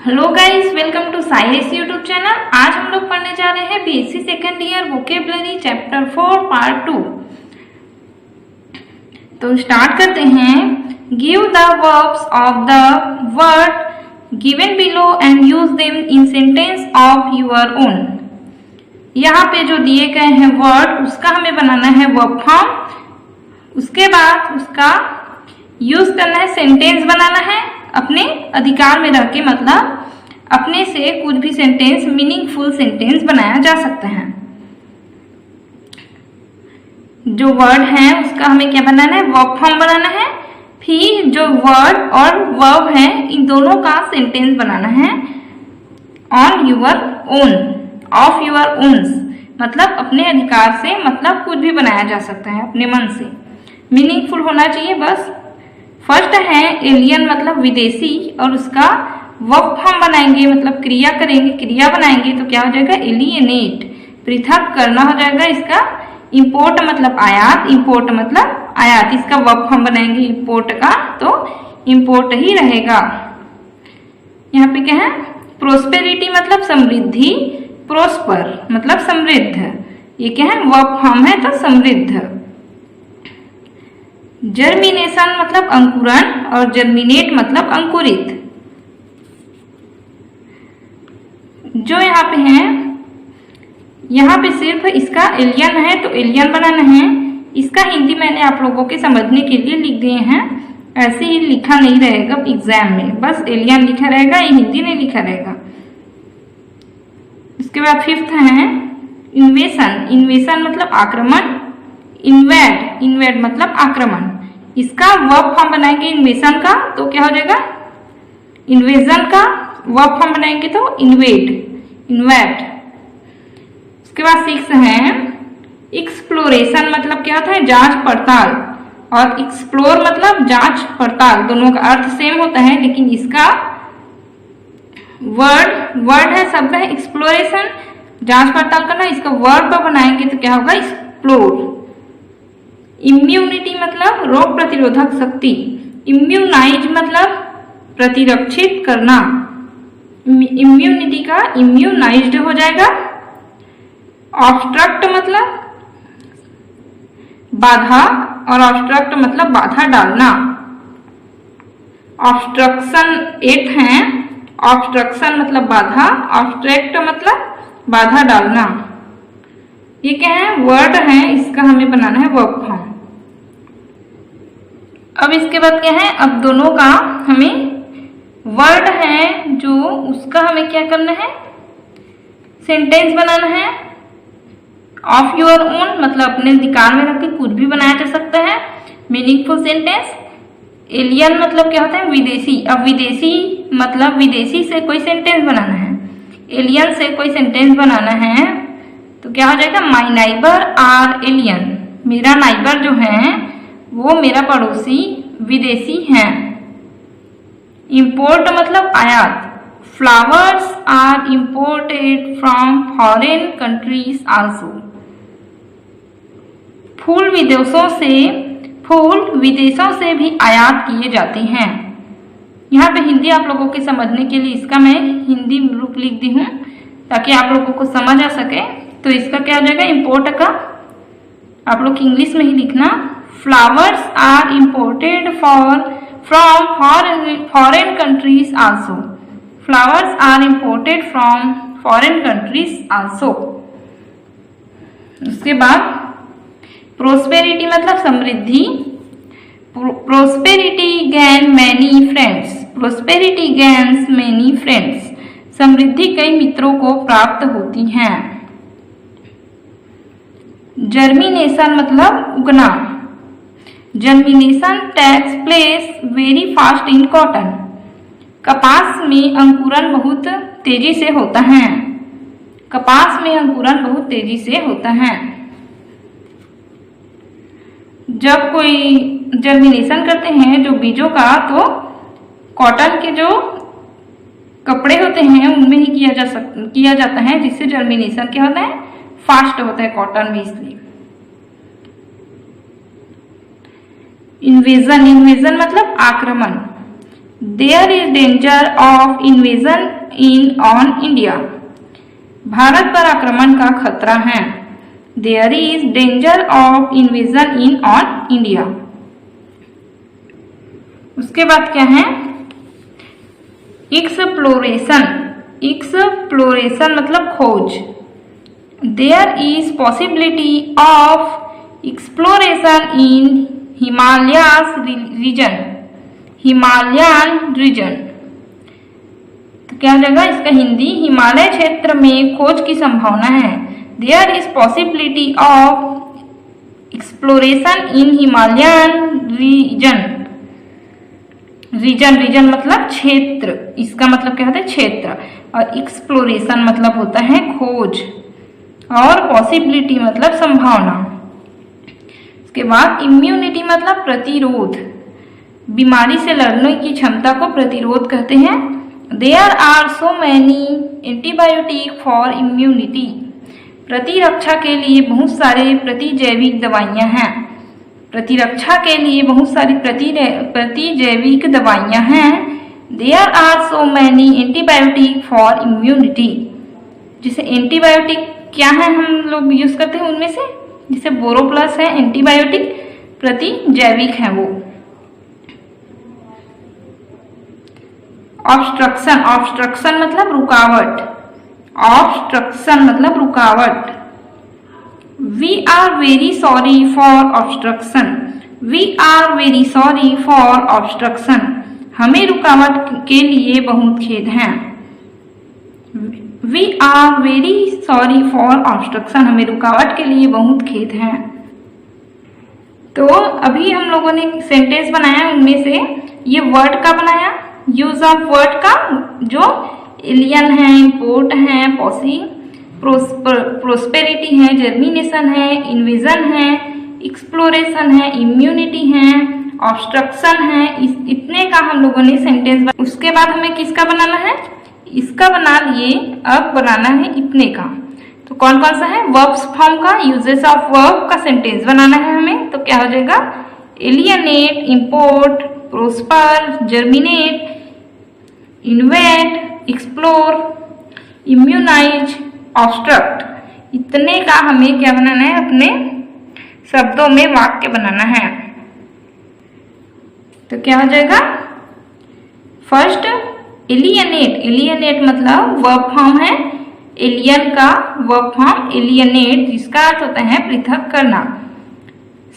Hello guys, welcome to Cyrus YouTube channel. आज हम लोग पढ़ने जा रहे हैं BSc second year vocabulary chapter 4 part 2। तो स्टार्ट करते हैं। Give the verbs of the word given below and use them in sentence of your own. यहाँ पे जो दिए गए हैं वर्ड, उसका हमें बनाना है वर्ब फॉर्म। उसके बाद उसका यूज करना है, सेंटेंस बनाना है अपने अधिकार में रह के, मतलब अपने से कुछ भी सेंटेंस, मीनिंगफुल सेंटेंस बनाया जा सकता है। जो वर्ड है उसका हमें क्या बनाना है, वर्ब फॉर्म बनाना है। फिर जो वर्ड और वर्ब है, इन दोनों का सेंटेंस बनाना है on your own, of your owns, मतलब अपने अधिकार से, मतलब कुछ भी बनाया जा सकता है अपने मन से, मीनिंगफुल होना चाहिए बस। फर्स्ट है एलियन, मतलब विदेशी, और उसका वर्ब फॉर्म बनाएंगे, मतलब क्रिया करेंगे, क्रिया बनाएंगे तो क्या हो जाएगा, एलियनेट, पृथक करना हो जाएगा इसका। इंपोर्ट मतलब आयात, इंपोर्ट मतलब आयात, इसका वर्ब फॉर्म बनाएंगे इंपोर्ट का, तो इंपोर्ट ही रहेगा। यहाँ पे क्या है, प्रोस्पेरिटी मतलब समृद्धि, प्रोस्पर मतलब समृद्ध, ये क्या है, वर्ब फॉर्म है तो समृद्ध। जर्मिनेशन मतलब अंकुरण, और जर्मिनेट मतलब अंकुरित। जो यहाँ पे है, यहाँ पे सिर्फ इसका एलियन है तो एलियन बनाना है। इसका हिंदी मैंने आप लोगों के समझने के लिए लिख दिए हैं, ऐसे ही लिखा नहीं रहेगा एग्जाम में, बस एलियन लिखा रहेगा, ये हिंदी नहीं लिखा रहेगा। इसके बाद फिफ्थ है इन्वेशन, इन्वेशन मतलब आक्रमण, इन्वेड, इन्वेड मतलब आक्रमण। इसका वर्ब फॉर्म बनाएंगे इन्वेशन का तो क्या हो जाएगा, इन्वेजन का वर्ब फॉर्म बनाएंगे तो इन्वेड, इन्वेड। उसके बाद सिक्स है एक्सप्लोरेशन, मतलब क्या होता है, जांच पड़ताल, और एक्सप्लोर मतलब जांच पड़ताल, दोनों का अर्थ सेम होता है, लेकिन इसका वर्ड है, शब्द है एक्सप्लोरेशन, जांच पड़ताल करना, इसका वर्ब बनाएंगे तो क्या होगा, एक्सप्लोर। इम्यूनिटी मतलब रोग प्रतिरोधक शक्ति, इम्यूनाइज मतलब प्रतिरक्षित करना, इम्यूनिटी का इम्यूनाइज्ड हो जाएगा। ऑब्स्ट्रक्ट मतलब बाधा, और ऑब्स्ट्रक्ट मतलब बाधा डालना। ऑब्स्ट्रक्शन 8 है, ऑब्स्ट्रक्शन मतलब बाधा, ऑब्स्ट्रक्ट मतलब बाधा डालना। ये क्या है, वर्ड है, इसका हमें बनाना है वर्ब फॉर्म। अब इसके बाद क्या है, अब दोनों का हमें वर्ड है जो, उसका हमें क्या करना है, सेंटेंस बनाना है ऑफ योर ओन, मतलब अपने अधिकार में रख के कुछ भी बनाया जा सकता है, मीनिंगफुल सेंटेंस। एलियन मतलब क्या होता है, विदेशी। अब विदेशी मतलब विदेशी से कोई सेंटेंस बनाना है, एलियन से कोई सेंटेंस बनाना है तो क्या हो जाएगा, माई नाइबर आर एलियन, मेरा नाइबर जो है वो मेरा पड़ोसी विदेशी हैं। इंपोर्ट मतलब आयात, flowers are imported from foreign countries also, फूल विदेशों से भी आयात किए जाते हैं। यहाँ पे हिंदी आप लोगों के समझने के लिए इसका मैं हिंदी रूप लिख दी हूँ ताकि आप लोगों को समझ आ सके। तो इसका क्या हो जाएगा, इंपोर्ट का आप लोग इंग्लिश में ही लिखना, flowers are imported from foreign countries also, flowers are imported from foreign countries also. उसके बाद प्रोस्पेरिटी मतलब समृद्धि, prosperity gain many friends, prosperity gains many friends, समृद्धि कई मित्रों को प्राप्त होती हैं। जर्मिनेशन मतलब उगना, germination takes place very fast in cotton, कपास में अंकुरण बहुत तेजी से होता है, कपास में अंकुरण बहुत तेजी से होता है। जब कोई जर्मिनेशन करते हैं जो बीजों का, तो कॉटन के जो कपड़े होते हैं उनमें ही किया जाता है, जिससे जर्मिनेशन क्या होता है, फास्ट होता है कॉटन में, इसलिए। इन्वेजन, इन्वेजन मतलब आक्रमण, there is danger of invasion in on India. भारत पर आक्रमण का खतरा है। There is danger of invasion in on India. उसके बाद क्या है, एक्सप्लोरेशन। एक्सप्लोरेशन मतलब खोज। There is possibility of exploration in Himalayas region. Himalayan region तो क्या हो जाएगा इसका हिंदी, हिमालय क्षेत्र में खोज की संभावना है। There is possibility of exploration in Himalayan region. Region मतलब क्षेत्र, इसका मतलब क्या होता है क्षेत्र, और एक्सप्लोरेशन मतलब होता है खोज, और पॉसिबिलिटी मतलब संभावना। उसके बाद इम्यूनिटी मतलब प्रतिरोध, बीमारी से लड़ने की क्षमता को प्रतिरोध कहते हैं। There are so many antibiotic for immunity. प्रतिरक्षा के लिए बहुत सारे प्रतिजैविक दवाइयां हैं। प्रतिरक्षा के लिए बहुत सारी प्रतिजैविक दवाइयां हैं। There are so many antibiotic for immunity. जैसे एंटीबायोटिक क्या है हम लोग यूज करते हैं उनमें से, जैसे बोरोप्लस है एंटीबायोटिक, प्रतिजैविक है वो। ऑब्स्ट्रक्शन, ऑब्स्ट्रक्शन मतलब रुकावट। ऑब्स्ट्रक्शन मतलब रुकावट। We are very sorry for obstruction. We are very sorry for obstruction. हमें रुकावट के लिए बहुत खेद है। We are very sorry for obstruction, हमें रुकावट के लिए बहुत खेद है। तो अभी हम लोगों ने सेंटेंस बनाया, उनमें से ये वर्ड का बनाया, यूज ऑफ वर्ड का, जो एलियन है, इम्पोर्ट है, प्रोस्पेरिटी है, जर्मिनेशन है, इन्वेजन है, एक्सप्लोरेशन है, इम्यूनिटी है, ऑब्स्ट्रक्शन है, इतने का हम लोगों ने सेंटेंस। उसके बाद हमें किसका बनाना है, इसका बना लिए, अब बनाना है इतने का। तो कौन कौन सा है, वर्ब्स फॉर्म का, यूजेस ऑफ वर्ब का सेंटेंस बनाना है हमें। तो क्या हो जाएगा, alienate, import, prosper, germinate, InvIT, explore, immunise, obstruct. इतने का हमें क्या बनाना है, अपने शब्दों में वाक्य बनाना है। तो क्या हो जाएगा, फर्स्ट एलियनेट। एलियनेट मतलब वर्ब फॉर्म है, एलियन का वर्ब फॉर्म एलियनेट, जिसका अर्थ होता है पृथक करना।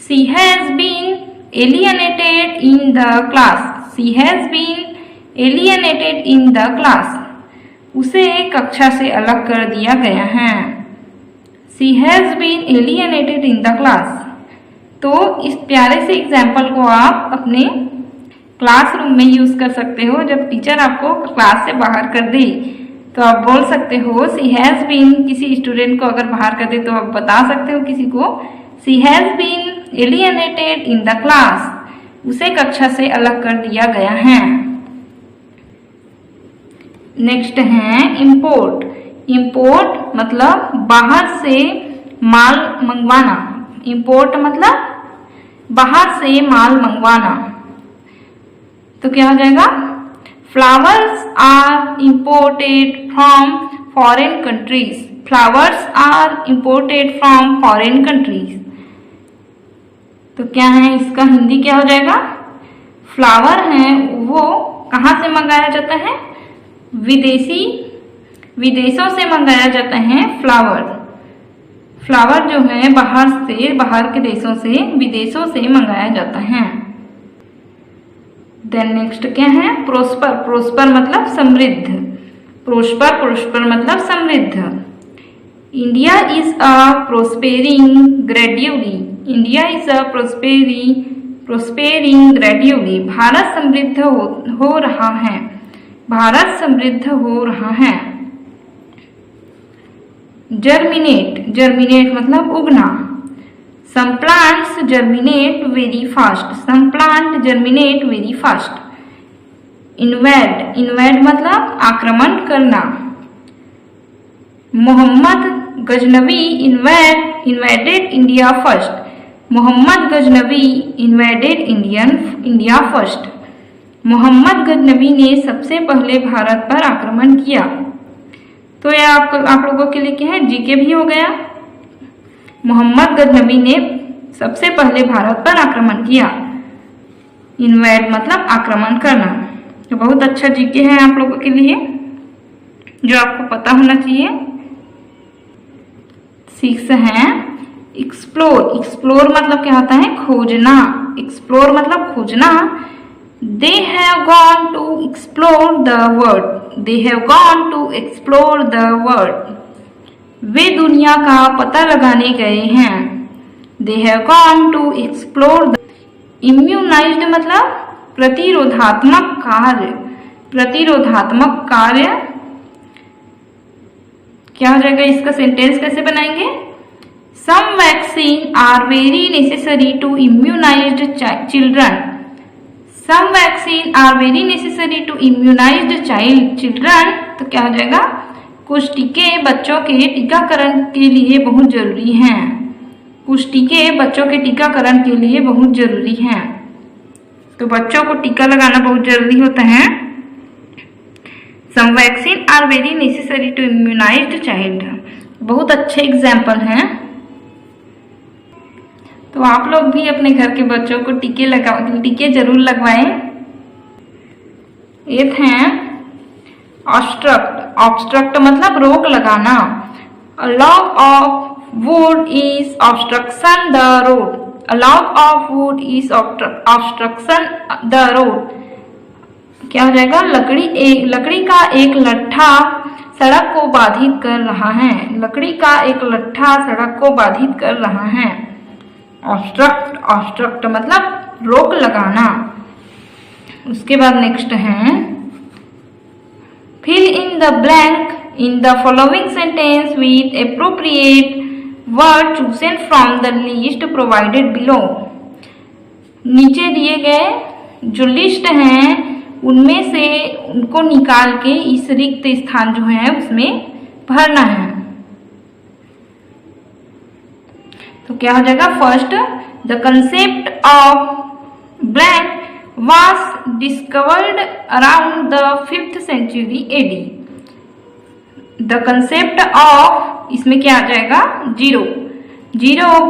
She has been alienated in the class. She has been alienated in the class. उसे कक्षा से अलग कर दिया गया है। She has been alienated in the class। तो इस प्यारे से एग्जाम्पल को आप अपने क्लासरूम में यूज कर सकते हो। जब टीचर आपको क्लास से बाहर कर दे तो आप बोल सकते हो she has been, किसी स्टूडेंट को अगर बाहर कर दे तो आप बता सकते हो किसी को she has been alienated in the class। उसे कक्षा से अलग कर दिया गया है। नेक्स्ट है इम्पोर्ट। इम्पोर्ट मतलब बाहर से माल मंगवाना। इम्पोर्ट मतलब बाहर से माल मंगवाना। तो क्या हो जाएगा, flowers are imported from foreign countries. Flowers are imported from foreign countries. तो क्या है, इसका हिंदी क्या हो जाएगा, फ्लावर है वो कहाँ से मंगाया जाता है, विदेशों से मंगाया जाता है फ्लावर। फ्लावर जो है बाहर के देशों से, विदेशों से मंगाया जाता है। देन नेक्स्ट क्या है, प्रोस्पर। प्रोस्पर मतलब समृद्ध। प्रोस्पर मतलब समृद्ध। India is a prospering gradually. India is a prospering gradually. भारत समृद्ध हो रहा है। भारत समृद्ध हो रहा है। जर्मिनेट मतलब उगना। Some plants germinate very fast. Some plant germinate very fast. Invade मतलब आक्रमण करना। Mohammad Ghaznavi invaded India first. Mohammad Ghaznavi invaded India first. Mohammad Ghaznavi ने सबसे पहले भारत पर आक्रमण किया। तो यह आप लोगों के लिए क्या है, जीके भी हो गया। मोहम्मद गजनवी ने सबसे पहले भारत पर आक्रमण किया। इन्वेड मतलब आक्रमण करना। तो बहुत अच्छा जीके है आप लोगों के लिए जो आपको पता होना चाहिए। 6 है एक्सप्लोर। एक्सप्लोर मतलब क्या होता है, खोजना। एक्सप्लोर मतलब खोजना। They have gone to explore the world. They have gone to explore the world. वे दुनिया का पता लगाने गए हैं। They have gone to explore the immunized मतलब प्रतिरोधात्मक कार्य। प्रतिरोधात्मक कार्य क्या हो जाएगा, इसका सेंटेंस कैसे बनाएंगे? Some vaccine are very necessary to immunized children. Some vaccine are very necessary to immunized children. तो क्या हो जाएगा, कुछ टीके बच्चों के टीकाकरण के लिए बहुत जरूरी हैं। कुछ टीके बच्चों के टीकाकरण के लिए बहुत जरूरी हैं। तो बच्चों को टीका लगाना बहुत जरूरी होता है। Some vaccine are very necessary to immunized child. बहुत अच्छे एग्जाम्पल हैं। तो आप लोग भी अपने घर के बच्चों को टीके जरूर लगवाएं। 8 है ऑब्स्ट्रक्ट। ऑब्स्ट्रक्ट मतलब रोक लगाना। A log of wood is obstruction the road. A log of wood is obstruction the road. क्या हो जाएगा, लकड़ी का एक लट्ठा सड़क को बाधित कर रहा है। लकड़ी का एक लट्ठा सड़क को बाधित कर रहा है। ऑब्स्ट्रक्ट। ऑब्स्ट्रक्ट मतलब रोक लगाना। उसके बाद नेक्स्ट है fill in the blank in the following sentence with appropriate word chosen from the list provided below. नीचे दिए गए जो लिस्ट हैं उनमें से उनको निकाल के इस रिक्त स्थान जो है उसमें भरना है। तो क्या हो जाएगा, first the concept of blank was discovered around the 5th century AD. The concept of इसमें क्या आ जाएगा, zero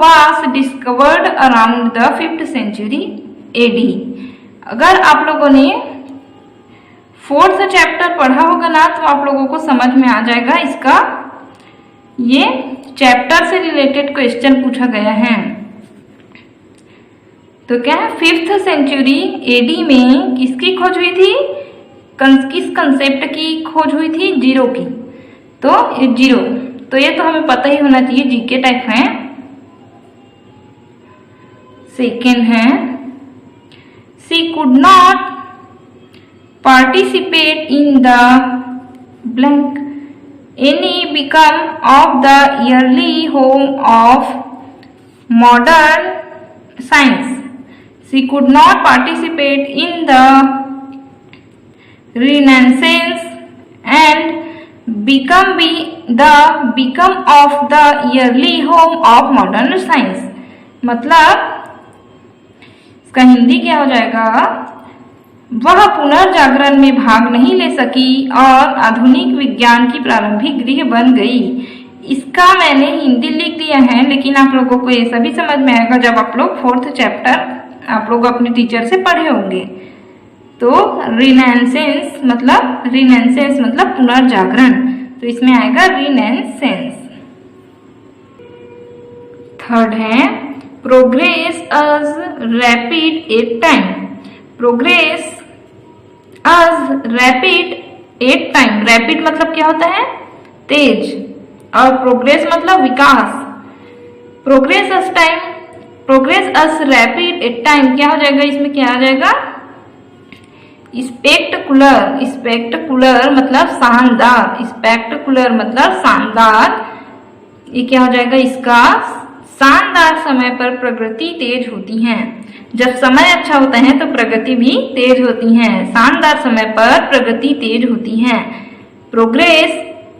was discovered around the 5th century AD. अगर आप लोगों ने 4th चैप्टर पढ़ा होगा ना तो आप लोगों को समझ में आ जाएगा। इसका ये चैप्टर से रिलेटेड क्वेश्चन पूछा गया है। तो क्या है, 5th सेंचुरी एडी में किसकी खोज हुई थी, किस कंसेप्ट की खोज हुई थी, जीरो की। तो ये जीरो, तो ये तो हमें पता ही होना चाहिए, जीके टाइप है। सेकेंड है she could not participate in the blank any become of the yearly home of modern science. She could not participate in the Renaissance and become of the yearly home of modern science. मतलब इसका हिंदी क्या हो जाएगा, वह पुनर्जागरण में भाग नहीं ले सकी और आधुनिक विज्ञान की प्रारंभिक गृह बन गई। इसका मैंने हिंदी लिख दिया है, लेकिन आप लोगों को ये सभी समझ में आएगा जब आप लोग 4th चैप्टर आप लोग अपने टीचर से पढ़े होंगे। तो रिनेसेंस मतलब पुनर्जागरण, तो इसमें आएगा रिनेसेंस। थर्ड है progress a rapid at time. Progress a rapid at time. Rapid मतलब क्या होता है, तेज, और प्रोग्रेस मतलब विकास। Progress us time, progress as rapid at time क्या हो जाएगा, इसमें क्या आ जाएगा, स्पेक्टकुलर। स्पेक्टकुलर मतलब शानदार। स्पेक्टकुलर मतलब शानदार। ये क्या हो जाएगा, इसका शानदार समय पर प्रगति तेज होती है। जब समय अच्छा होता है तो प्रगति भी तेज होती है। शानदार समय पर प्रगति तेज होती है। Progress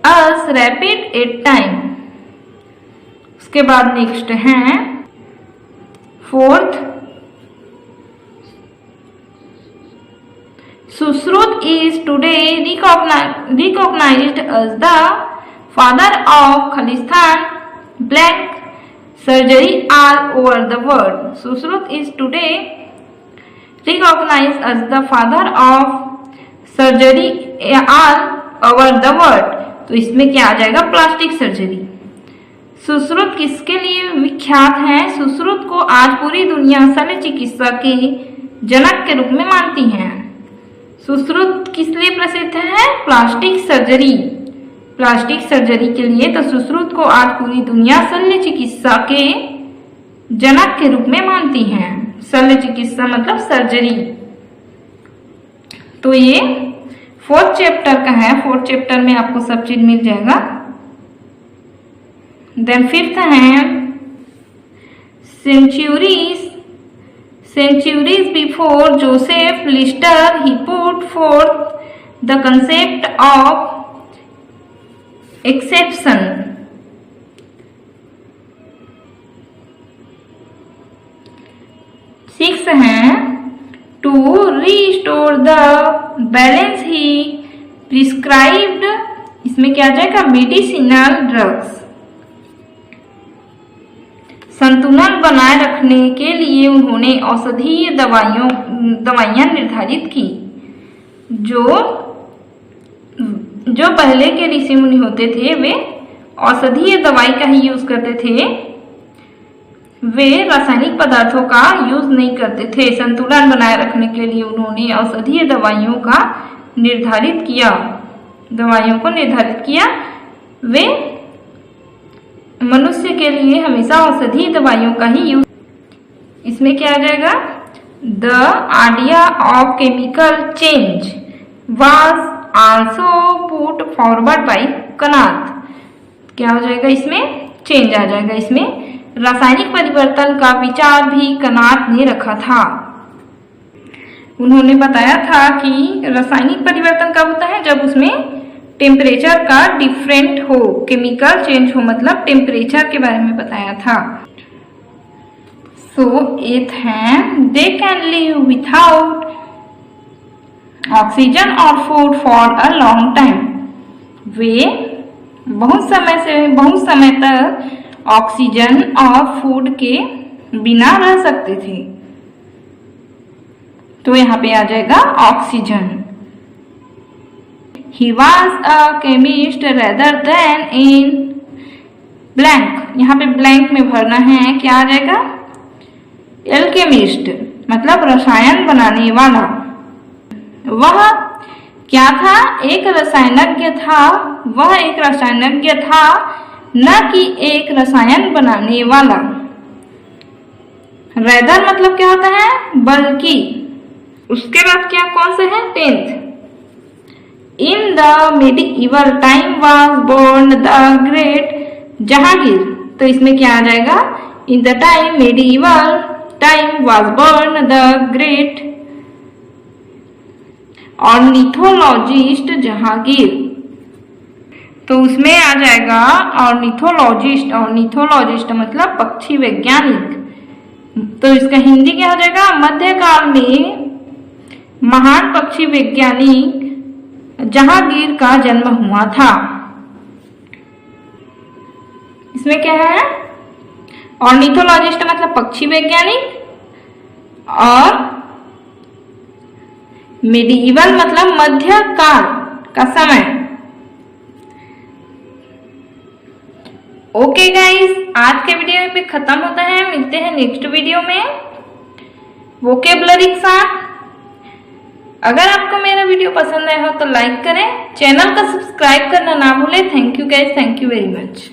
as rapid at time. उसके बाद नेक्स्ट है 4th Sushruta is today recognized as the father of Khalistan blank surgery all over the world. Sushrut is today recognized as the father of surgery all over the world. तो इसमें क्या आ जाएगा? Plastic surgery. Sushruta किसके लिए विख्यात है? सुश्रुत को आज पूरी दुनिया शल्य चिकित्सा के जनक के रूप में मानती है। सुश्रुत किस लिए प्रसिद्ध है? Plastic surgery. प्लास्टिक सर्जरी के लिए तो सुश्रुत को आज पूरी दुनिया शल्य चिकित्सा के जनक के रूप में मानती है। शल्य चिकित्सा मतलब सर्जरी। तो ये 4th चैप्टर का है। 4th चैप्टर में आपको सब चीज मिल जाएगा। देन 5th है centuries before Joseph Lister he put forth the concept of exception. 6 है to restore the balance he prescribed, इसमें क्या आ जाएगा? Medicinal drugs. संतुलन बनाए रखने के लिए उन्होंने औषधीय दवाइयां निर्धारित की। जो पहले के ऋषि मुनि होते थे वे औषधीय दवाई का ही यूज करते थे, वे रासायनिक पदार्थों का यूज नहीं करते थे। संतुलन बनाए रखने के लिए उन्होंने औषधीय दवाइयों को निर्धारित किया। वे मनुष्य के लिए हमेशा औषधीय दवाइयों का ही यूज। इसमें क्या आ जाएगा? The idea of chemical change was also put forward by Kanad. क्या हो जाएगा? इसमें चेंज आ जाएगा। इसमें रासायनिक परिवर्तन का विचार भी कनात ने रखा था। उन्होंने बताया था कि रासायनिक परिवर्तन कब होता है? जब उसमें टेम्परेचर का डिफरेंट हो, केमिकल चेंज हो, मतलब टेम्परेचर के बारे में बताया था। सो 8th है they can live without oxygen और food for a long time. वे बहुत समय तक ऑक्सीजन और फूड के बिना रह सकते थे। तो यहाँ पे आ जाएगा oxygen. He was a chemist rather than in blank. यहाँ पे ब्लैंक में भरना है। क्या आ जाएगा? एल्केमिस्ट मतलब रसायन बनाने वाला। वह क्या था? एक रसायनज्ञ था। वह एक रसायनज्ञ था, न कि एक रसायन बनाने वाला। रेदर मतलब क्या होता है? बल्कि। उसके बाद क्या कौन सा है? 10th In the medieval time was born the great Jahangir. तो इसमें क्या आ जाएगा? In the medieval time was born the great ornithologist Jahangir. तो उसमें आ जाएगा ऑर्निथोलॉजिस्ट। ऑर्निथोलॉजिस्ट मतलब पक्षी वैज्ञानिक। तो इसका हिंदी क्या हो जाएगा? मध्यकाल में महान पक्षी वैज्ञानिक जहांगीर का जन्म हुआ था। इसमें क्या है? ऑर्निथोलॉजिस्ट मतलब पक्षी वैज्ञानिक और मेडिइवल मतलब मध्यकाल का समय। ओके गाइस, आज के वीडियो में खत्म होता है। मिलते हैं नेक्स्ट वीडियो में वोकेबलरी के साथ। अगर आपको मेरा वीडियो पसंद आया हो तो लाइक करें, चैनल का सब्सक्राइब करना ना भूलें। Thank you guys, thank you very much.